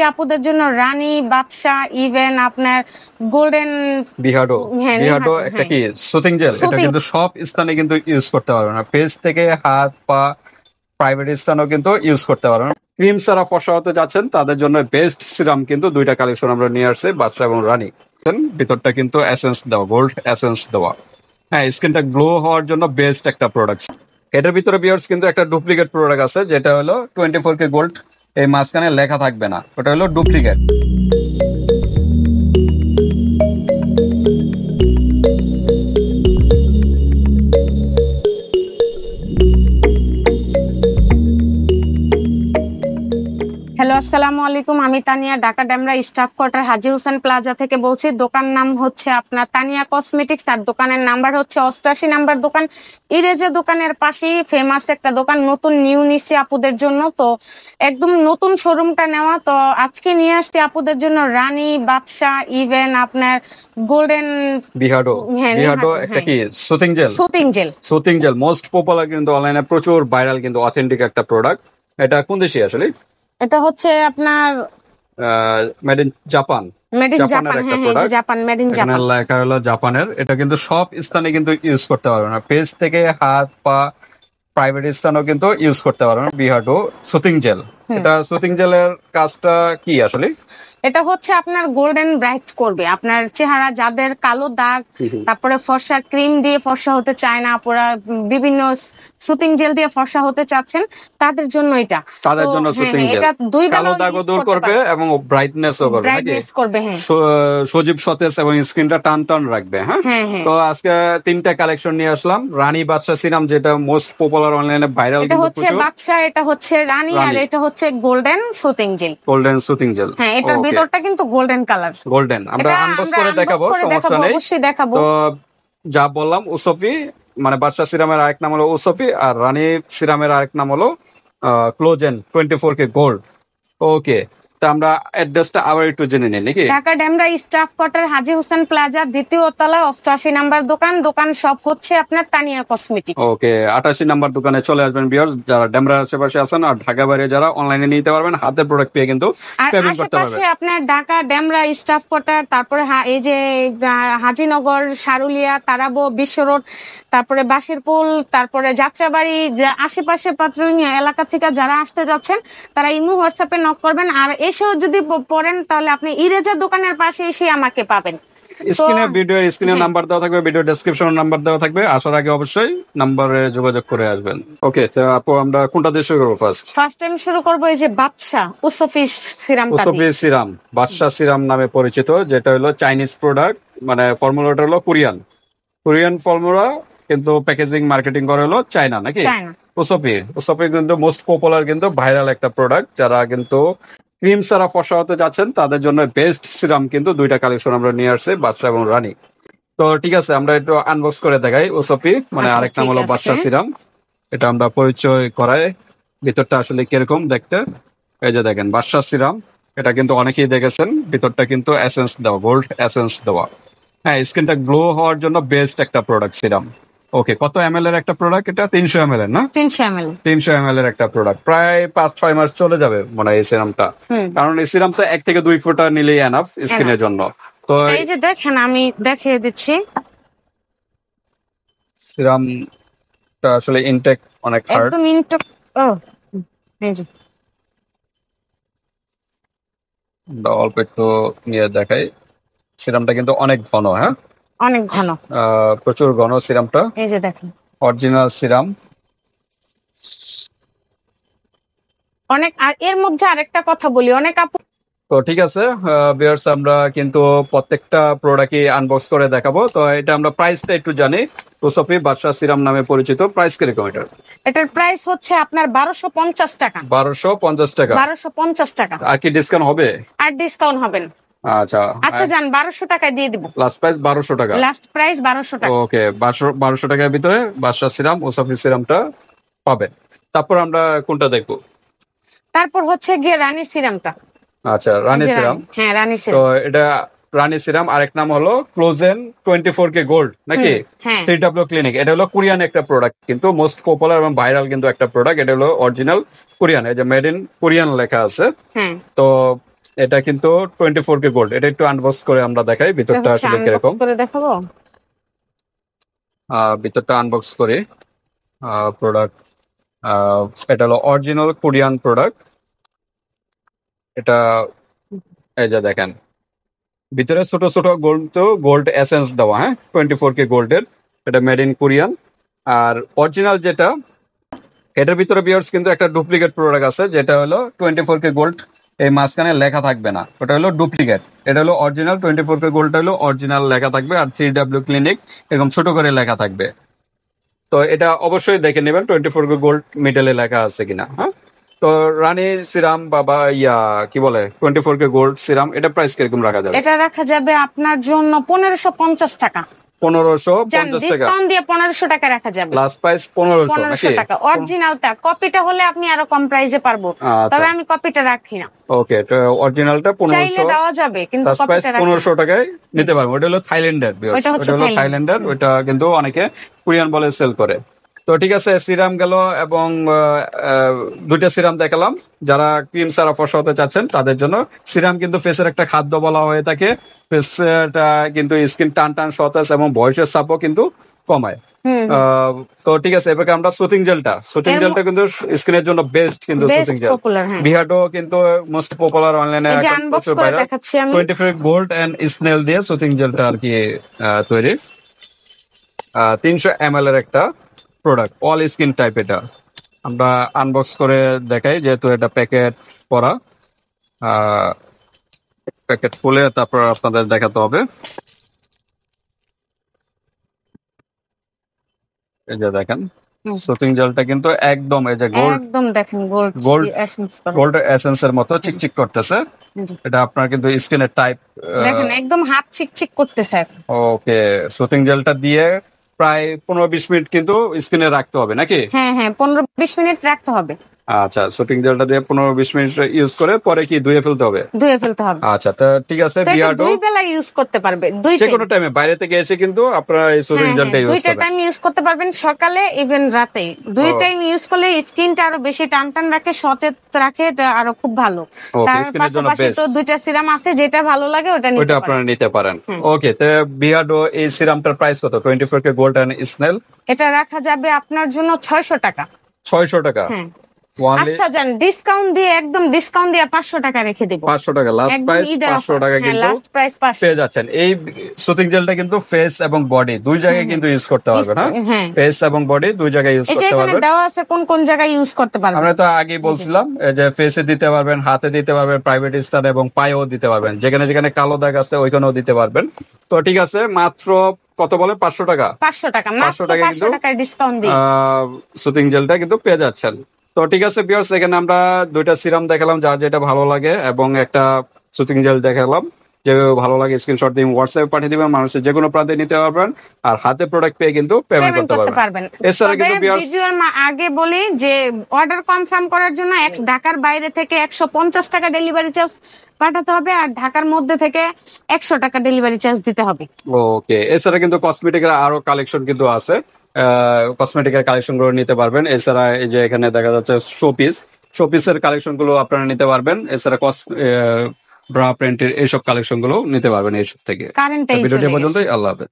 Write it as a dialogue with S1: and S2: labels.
S1: আসছি আপুদের জন্য রানী, বাদশা, ইভেন আপনার গোল্ডেন
S2: বিহাডো। বিহাডো একটা কি সুতিং জেল, এটা কিন্তু সব স্থানে কিন্তু ইউজ করতে পারবেন না, ফেস থেকে হাত পা প্রাইভেট স্থানেও কিন্তু ইউজ করতে পারবেন। ক্রিম ছাড়া ফর্সা হতে যাচ্ছেন তাদের জন্য বেস্ট সিরাম কিন্তু দুইটা কালেকশন আমরা নিয়ে আসছি, বাদশা এবং রানী। ভিতরটা কিন্তু এসেন্স দেওয়া, গোল্ড এসেন্স দেওয়া। হ্যাঁ, স্কিনটা গ্লো হওয়ার জন্য বেস্ট একটা প্রোডাক্ট। এটার ভিতরে ভিউয়ার্স কিন্তু একটা ডুপ্লিকেট প্রোডাক্ট আছে, যেটা হলো 24K গোল্ড। এই মাঝখানে লেখা থাকবে না, ওটা হলো ডুপ্লিকেট।
S1: হ্যালো, আসসালামু আলাইকুম। আমি তানিয়া, ঢাকা ডেমরা স্টাফ কোয়ার্টার হাজী হোসেন প্লাজা থেকে বলছি। দোকান নাম হচ্ছে আপনার তানিয়া কসমেটিক্স, আর দোকানের নাম্বার হচ্ছে 88 নাম্বার দোকান। ইরেজে দোকানের পাশেই ফেমাস একটা দোকান, নতুন নিউ নিছি আপুদের জন্য, তো একদম নতুন শোরুমটা নেওয়া। তো আজকে নিয়ে আসছি আপুদের জন্য রানী, বাদশা, ইভেন আপনার গোল্ডেন
S2: বিহাডো। বিহাডো একটা কি soothing gel.
S1: Soothing gel,
S2: soothing gel most popular, কিন্তু অনলাইনে প্রচুর ভাইরাল, কিন্তু অথেন্টিক একটা প্রোডাক্ট। এটা কোন দেশে আসলে?
S1: এটা হচ্ছে আপনার
S2: made in Japan.
S1: Made in Japan. হ্যাঁ, জাপান, মেড ইন জাপান
S2: লেখা হলো জাপানের। এটা কিন্তু সব স্থানে কিন্তু ইউজ করতে পারবেন না, ফেস থেকে হাত পা প্রাইভেট স্থানেও কিন্তু ইউজ করতে পারবেন। বিহাডো সুতিং জেল, এটা সুতিং জেলের কাজটা কি আসলে?
S1: এটা হচ্ছে আপনার গোল্ডেন ব্রাইট করবে আপনার চেহারা, যাদের কালো দাগ, তারপরে ফর্সা, ক্রিম দিয়ে ফর্সা হতে চায় না, আপনারা বিভিন্ন সুতিং জেল দিয়ে ফর্সা হতে চাচ্ছেন, তাদের জন্য এটা।
S2: তাদের জন্য সুতিং জেল
S1: এটা দুই
S2: কালো দাগও দূর করবে এবং ব্রাইটনেসও করবে,
S1: ব্রাইটনেস করবে। হ্যাঁ,
S2: সজীব সতেজ এবং স্কিনটা টান টান রাখবে। হ্যাঁ, তো আজকে তিনটা কালেকশন নিয়ে আসলাম। রানী, বাদশা, সিরাম, যেটা মোস্ট পপুলার অনলাইনে ভাইরাল।
S1: এটা হচ্ছে বাদশা, এটা হচ্ছে রানী, আর এটা হচ্ছে golden soothing gel.
S2: Golden soothing gel,
S1: হ্যাঁ, এটার ভিতরটা কিন্তু গোল্ডেন কালার।
S2: গোল্ডেন আমরা আনবক্স করে দেখাবো, সমস্যা নেই।
S1: অবশ্যই দেখাবো।
S2: তো যা বললাম, ওসফি মানে বাদশা সিরামের আরেক নাম হলো ওসফি, আর রানী সিরামের আরেক নাম হলো ক্লোজেন 24K গোল্ড। ওকে, তা আমরা অ্যাড্রেসটা আবার একটু জেনে নিই নাকি?
S1: ঢাকা ডেমরা স্টাফ কোয়ার্টার হাজী হোসেন প্লাজা, দ্বিতীয় তলা, 88 নাম্বার দোকান। দোকান সব হচ্ছে আপনার তানিয়া কসমেটিক্স।
S2: ওকে, 88 নাম্বার দোকানে চলে আসবেন ভিউয়ার্স, যারা ডেমরা আশেপাশে আছেন, আর ঢাকা বাইরে যারা অনলাইনে নিতে পারবেন, হাতে প্রোডাক্ট পেয়ে কিন্তু পেমেন্ট করতে পারবেন।
S1: আশেপাশে আপনার ঢাকা ডেমরা স্টাফ কোয়ার্টার, তারপরে এই যে হাজিনগর, সারুলিয়া, তারাবো, বিশ্ব রোড, তারপরে বাসিরপুল, তারপরে যাত্রাবাড়ি, আশেপাশে পাত্রী এলাকা থেকে যারা আসতে যাচ্ছেন তারা ইমো হোয়াটসঅ্যাপে নক করবেন। আর এসেও যদি পড়েন তাহলে আপনি ইরেজা দোকানের পাশে এসে আমাকে পাবেন।
S2: স্ক্রিনে নাম্বার দেওয়া থাকবে, ভিডিও ডেসক্রিপশনে নাম্বার দেওয়া থাকবে। আসার আগে অবশ্যই নাম্বারে যোগাযোগ করে আসবেন। ওকে, তো আপু আমরা কোনটা দিয়ে শুরু করব?
S1: ফার্স্ট টাইম শুরু করব এই যে বাদশা ওসফি সিরাম।
S2: ওসফি সিরাম বাদশা সিরাম নামে পরিচিত, যেটা হলো চাইনিজ প্রোডাক্ট, মানে ফর্মুলাটা হলো কোরিয়ান ফর্মুলা, কিন্তু প্যাকেজিং মার্কেটিং করে হলো চায়না নাকি? ওসফি কিন্তু মোস্ট পপুলার, কিন্তু ভাইরাল একটা প্রোডাক্ট। যারা কিন্তু ক্রিম ছাড়া ফর্সা হতে যাচ্ছেন তাদের জন্য বেস্ট সিরাম কিন্তু দুইটা কালেকশন আমরা নিয়ে আসছি, বাদশা এবং রানী। তো ঠিক আছে, আমরা একটু আনবক্স করে দেখাই ওসফি, মানে আরেক নাম হলো বাদশা সিরাম। এটা আমরা পরিচয় করাই, ভিতরটা আসলে কিরকম দেখতে। এই যে দেখেন বাদশা সিরাম, এটা কিন্তু অনেকেই দেখেছেন, ভিতরটা কিন্তু এসেন্স দেওয়া, গোল্ড এসেন্স দেওয়া। হ্যাঁ, স্কিনটা গ্লো হওয়ার জন্য বেস্ট একটা প্রোডাক্ট সিরাম। ওকে, কত ml এর একটা প্রোডাক্ট এটা? 300 ml এর না? 300 ml এর একটা প্রোডাক্ট, প্রায় 5-6 মাস চলে যাবে মনে হয় এই সিরামটা। কারণ এই সিরাম তো 1 থেকে 2 ফোঁটা নিলেই এনাফ স্কিনের জন্য। তো
S1: এই যে দেখেন, আমি দেখিয়ে দিচ্ছি,
S2: সিরামটা আসলে ইনটেক অনেক হার্ড,
S1: একদম ইনটেক। ও এই যে
S2: অল্প একটু নিয়ে দেখাই। সিরামটা কিন্তু অনেক ঘন, হ্যাঁ
S1: অনেক ঘন,
S2: প্রচুর ঘন সিরামটা।
S1: এই যে দেখেন
S2: অরিজিনাল সিরাম
S1: অনেক। আর এর মধ্যে আরেকটা কথা বলি, অনেক আপু।
S2: তো ঠিক আছে ভিউয়ার্স, আমরা কিন্তু প্রত্যেকটা প্রোডাক্টই আনবক্স করে দেখাবো। তো এটা আমরা প্রাইসটা একটু জানি। ওসফি বাদশা সিরাম নামে পরিচিত, প্রাইস কিরকম এটার?
S1: এটার প্রাইস হচ্ছে আপনার 1250 টাকা।
S2: 1250 টাকা?
S1: 1250 টাকা।
S2: আর কি ডিসকাউন্ট হবে?
S1: আর ডিসকাউন্ট হবে না। আচ্ছা যান, 1200 টাকায় দিয়ে দিব।
S2: লাস্ট প্রাইস 1200 টাকা?
S1: লাস্ট প্রাইস 1200 টাকা।
S2: ওকে, 1200 টাকার ভিতরে বাদশা সিরাম, ওসফি সিরামটা পাবেন। তারপর আমরা কোনটা দেখবো?
S1: তারপর হচ্ছে গিয়ে রানী সিরামটা।
S2: আচ্ছা, রানী সিরাম।
S1: হ্যাঁ, রানী সিরাম।
S2: তো এটা রানী সিরাম, আরেক নাম হলো ক্লোজেন 24K গোল্ড নাকি? 3W clinic. এটা হলো কোরিয়ান একটা প্রোডাক্ট, কিন্তু মোস্ট পপুলার এবং ভাইরাল কিন্তু একটা প্রোডাক্ট। এটা হলো অরিজিনাল কোরিয়ান, এই যে মেড ইন কোরিয়ান লেখা আছে। তো এটা কিন্তু 24K গোল্ড। এটা একটু আনবক্স করে আমরা দেখাই ভিতরটা আসলে কিরকম।
S1: করে দেখাবো,
S2: ভিতরটা আনবক্স করে প্রোডাক্ট। এটা হলো অরিজিনাল কোরিয়ান প্রোডাক্ট। এটা এই যে দেখেন ভিতরে ছোট ছোট গোল্ড এসেন্স দেওয়া, হ্যাঁ 24K গোল্ডের। এটা মেড ইন কোরিয়ান। আর অরিজিনাল যেটা, এটার ভিতরে ভিউয়ার্স কিন্তু একটা ডুপ্লিকেট প্রোডাক্ট আছে, যেটা হলো 24K গোল্ড। এই মাঝখানে লেখা থাকবে না, ওটা হলো ডুপ্লিকেট। এটা হলো অরিজিনাল 24K গোল্ড, হলো অরিজিনাল লেখা থাকবে, আর 3W ক্লিনিক এরকম ছোট করে লেখা থাকবে। তো এটা অবশ্যই দেখে নেবেন 24K গোল্ড মিডলে লেখা আছে কিনা। হ্যাঁ, তো রানী সিরাম বাবা ইয়া কি বলে 24K গোল্ড সিরাম, এটা প্রাইস কিরকম রাখা যাবে?
S1: এটা রাখা যাবে আপনার জন্য 1550 টাকা।
S2: 1550 টাকা
S1: ডিসকাউন্ট দিয়ে 1500 টাকা রাখা যাবে।
S2: লাস্ট প্রাইস 1500 নাকি?
S1: 1500 টাকা অরিজিনালটা। কপিটা হলে আপনি আরো কম প্রাইসে পারবো, তবে আমি কপিটা রাখি না।
S2: ওকে, তো অরিজিনালটা 1500
S1: চাইলে দেওয়া যাবে, কিন্তু
S2: লাস্ট প্রাইস
S1: কপিটা রাখি
S2: 1500 টাকায় নিতে পারবো। ওটা হলো থাইল্যান্ডের,
S1: ওইটা হচ্ছে
S2: থাইল্যান্ডের। ওইটা কিন্তু অনেকে কোরিয়ান বলে সেল করে। তো ঠিক আছে, সিরাম গেল এবং দুইটা সিরাম দেখালাম। যারা ক্রিম ছাড়া ফর্সা হতে চাচ্ছেন তাদের জন্য সিরাম কিন্তু ফেসের একটা খাদ্য বলা হয়ে থাকে। ফেসটা কিন্তু স্কিন টান টান সতেজ এবং বয়সের চাপও কিন্তু কমায়। তো ঠিক আছে, এবার আমরা সুথিং জেলটা কিন্তু স্কিনের জন্য বেস্ট। কিন্তু সুথিং জেল বিহার্ডো কিন্তু মোস্ট পপুলার অনলাইনে। 24K গোল্ড এন্ড স্নেল দিয়ে সুথিং জেলটা আর কি তৈরি। 300 ml এর একটা প্রোডাক্ট, অল স্কিন টাইপ। এটা আমরা আনবক্স করে দেখাই, যেহেতু এটা প্যাকেট করা। প্যাকেট খুলে তারপর আপনাদের দেখাতে হবে। এই যে দেখেন সুথিং জেলটা কিন্তু একদম এই যে
S1: একদম দেখেন
S2: গোল্ড এসেন্সের মতো চিকচিক করতেছে। এটা আপনার কিন্তু স্কিনের টাইপ
S1: দেখেন একদম হাত চিকচিক করতেছে।
S2: ওকে, সুথিং জেলটা দিয়ে প্রায় 15-20 মিনিট কিন্তু স্কিনে রাখতে হবে নাকি?
S1: হ্যাঁ হ্যাঁ, 15-20 মিনিট রাখতে হবে।
S2: আচ্ছা, সুথিং জেলটা দিয়ে 15-20 মিনিট ইউজ করে পরে কি ধুয়ে ফেলতে হবে? আচ্ছা, তো ঠিক আছে। বিয়ার্ডো
S1: দুই বেলা ইউজ করতে পারবে,
S2: যে কোনো টাইমে বাইরে থেকে এসে কিন্তু আপনারা এই সুথিং জেলটা ইউজ করবেন।
S1: দুইটা টাইম ইউজ করতে পারবেন, সকালে ইভেন রাতে। দুই টাইম ইউজ করলে স্কিনটা আরো বেশি টান টান রাখে, সতেজ রাখে, এটা আরো খুব ভালো। তার পাশাপাশি তো দুইটা সিরাম আছে, যেটা ভালো লাগে ওটা
S2: আপনারা নিতে পারেন। ওকে, তো বিয়ার্ডো এই সিরামটার প্রাইস কত? 24K gold and snail.
S1: এটা রাখা যাবে আপনার জন্য 600 টাকা।
S2: 600 টাকা?
S1: আচ্ছা, জান ডিসকাউন্ট দিয়ে, একদম ডিসকাউন্ট দিয়ে 500 টাকা রেখে দেব।
S2: 500 টাকা লাস্ট প্রাইস। 500 টাকা কিন্তু
S1: লাস্ট প্রাইস 500
S2: পেয়ে যাচ্ছেন। এই সুথিং জেলটা কিন্তু ফেস এবং বডি দুই জায়গায় কিন্তু ইউজ করতে পারবেন। হ্যাঁ, ফেস এবং বডি দুই জায়গায় ইউজ করতে পারবেন।
S1: এটা দেওয়া আছে কোন কোন জায়গায় ইউজ করতে পারবেন।
S2: আমরা তো আগেই বলছিলাম যে ফেসে দিতে পারবেন, হাতে দিতে পারবেন, প্রাইভেট স্থান এবং পায়েও দিতে পারবেন। যেখানে যেখানে কালো দাগ আছে ওইখানেও দিতে পারবেন। তো ঠিক আছে, মাত্র কত বলে? 500 টাকা।
S1: 500 টাকা মাত্র 500 টাকায় ডিসকাউন্ট দিয়ে
S2: সুথিং জেলটা কিন্তু পেয়ে যাচ্ছেন। তো ঠিক আছে ভিউয়ার্স, এখানে আমরা দুইটা সিরাম দেখালাম, যার যেটা ভালো লাগে, এবং একটা সুথিং জেল দেখালাম। যে ভালো লাগে স্ক্রিনশট দিয়ে হোয়াটসঅ্যাপে পাঠিয়ে দিবেন, মানুষের যে কোনো প্রান্তে নিতে পারবেন, আর হাতে প্রোডাক্ট পেয়ে কিন্তু পেমেন্ট করতে পারবেন। এছাড়া কিন্তু
S1: ভিডিওর আগে বলি যে অর্ডার কনফার্ম করার জন্য ঢাকার বাইরে থেকে 150 টাকা ডেলিভারি চার্জ পাঠাতে হবে, আর ঢাকার মধ্যে থেকে 100 টাকা ডেলিভারি চার্জ দিতে হবে।
S2: ওকে, এছাড়া কিন্তু কসমেটিকের আরো কালেকশন কিন্তু আছে, কসমেটিকের কালেকশন গুলো নিতে পারবেন। এছাড়া এই যে এখানে দেখা যাচ্ছে শোপিসের কালেকশন গুলো আপনারা নিতে পারবেন। এছাড়া ব্রা প্রিন্টের এইসব কালেকশন গুলো নিতে পারবেন এইসব থেকে। ভিডিওটি পর্যন্তই, আল্লাহ হাফেজ।